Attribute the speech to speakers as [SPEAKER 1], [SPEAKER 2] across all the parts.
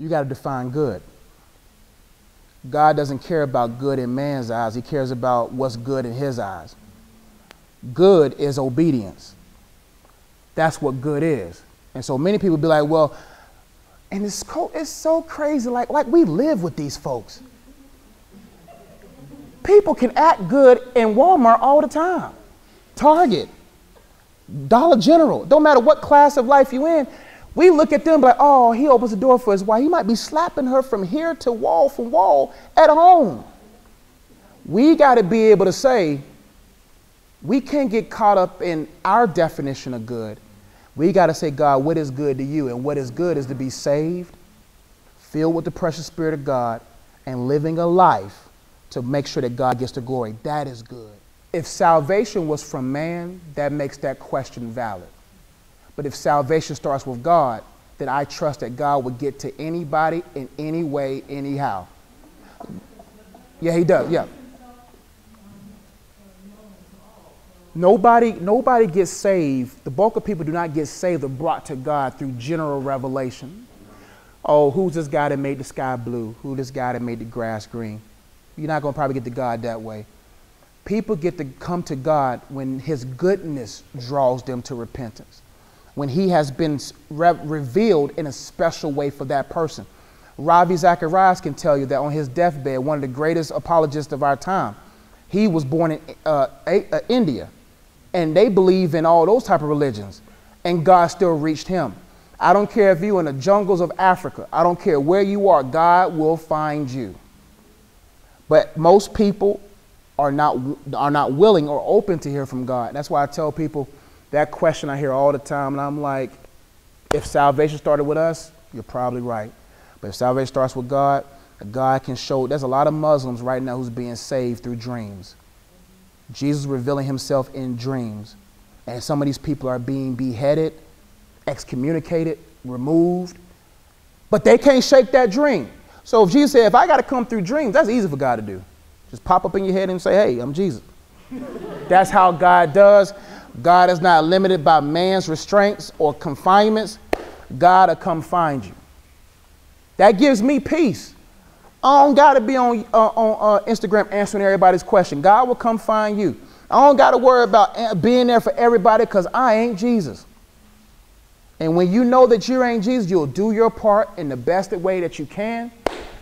[SPEAKER 1] You got to define good. God doesn't care about good in man's eyes. He cares about what's good in his eyes. Good is obedience. That's what good is. And so many people be like, well, and it's so crazy. Like we live with these folks. People can act good in Walmart all the time. Target, Dollar General, don't matter what class of life you're in. We look at them like, oh, he opens the door for his wife. He might be slapping her from here to wall from wall at home. We got to be able to say, we can't get caught up in our definition of good. We got to say, God, what is good to you? And what is good is to be saved, filled with the precious Spirit of God, and living a life to make sure that God gets the glory. That is good. If salvation was from man, that makes that question valid. But if salvation starts with God, then I trust that God would get to anybody in any way, anyhow. Yeah, he does, yeah. Nobody gets saved. The bulk of people do not get saved or brought to God through general revelation. Oh, who's this guy that made the sky blue? Who's this guy that made the grass green? You're not going to probably get to God that way. People get to come to God when his goodness draws them to repentance, when he has been revealed in a special way for that person. Ravi Zacharias can tell you that on his deathbed, one of the greatest apologists of our time, he was born in India, and they believe in all those type of religions, and God still reached him. I don't care if you're in the jungles of Africa. I don't care where you are. God will find you. But most people are not willing or open to hear from God. That's why I tell people that question I hear all the time, and I'm like, if salvation started with us, you're probably right. But if salvation starts with God, God can show. There's a lot of Muslims right now who's being saved through dreams. Jesus revealing himself in dreams. And some of these people are being beheaded, excommunicated, removed. But they can't shake that dream. So if Jesus said, if I got to come through dreams, that's easy for God to do. Just pop up in your head and say, hey, I'm Jesus. That's how God does. God is not limited by man's restraints or confinements. God will come find you. That gives me peace. I don't got to be on Instagram answering everybody's question. God will come find you. I don't got to worry about being there for everybody because I ain't Jesus. And when you know that you ain't Jesus, you'll do your part in the best way that you can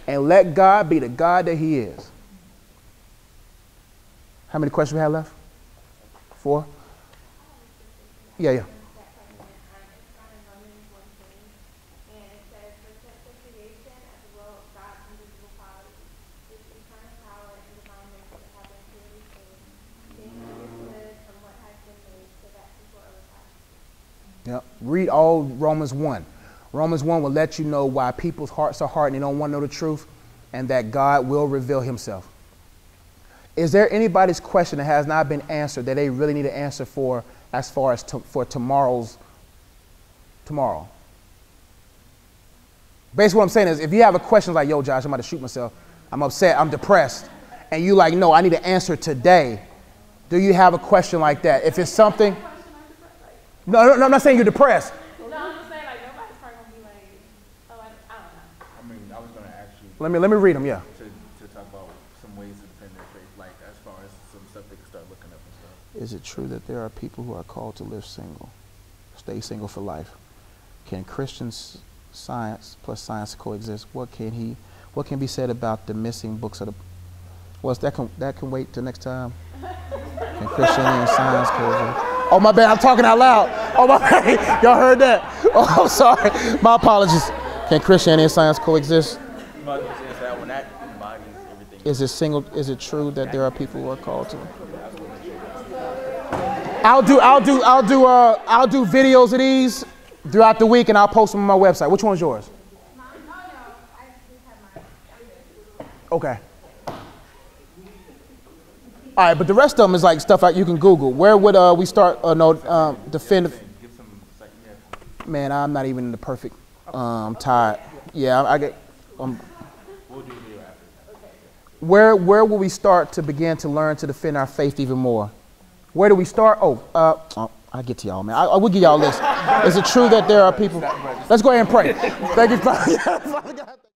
[SPEAKER 1] and let God be the God that he is. How many questions we have left? 4? Yeah. Yep. Read all Romans 1. Romans 1 will let you know why people's hearts are hard and they don't want to know the truth, and that God will reveal himself. Is there anybody's question that has not been answered that they really need to answer for as far as for tomorrow? Basically what I'm saying is, if you have a question like, yo, Josh, I'm about to shoot myself, I'm upset, I'm depressed, and you like, no, I need to answer today. Do you have a question like that? If it's something... No, I'm not saying you're depressed.
[SPEAKER 2] No, I'm just saying, like, nobody's probably going to be like, oh, I don't know.
[SPEAKER 3] I mean, I was going to ask you.
[SPEAKER 1] Let me read them, yeah.
[SPEAKER 3] To talk about some ways to defend their faith, like as far as some stuff they can start looking up and stuff.
[SPEAKER 1] Is it true that there are people who are called to live single, stay single for life? Can Christians science plus science coexist? What can be said about the missing books of the... Well, that can wait till next time. Can Christianity and science coexist? Oh, my bad, I'm talking out loud. Oh, my bad, y'all heard that? Oh, I'm sorry, my apologies. Can Christianity and science coexist? Is it true that there are people who are called to? I'll do videos of these throughout the week, and I'll post them on my website. Which one's yours? Okay. All right, but the rest of them is like stuff like you can Google. Where would we start? Defend. Man, I'm not even in the perfect. I'm tired. Yeah, I get. We'll do a video after. Where will we start to begin to learn to defend our faith even more? Where do we start? I'll get to y'all, man. I will give y'all a list. Is it true that there are people? Let's go ahead and pray. Thank you, Father.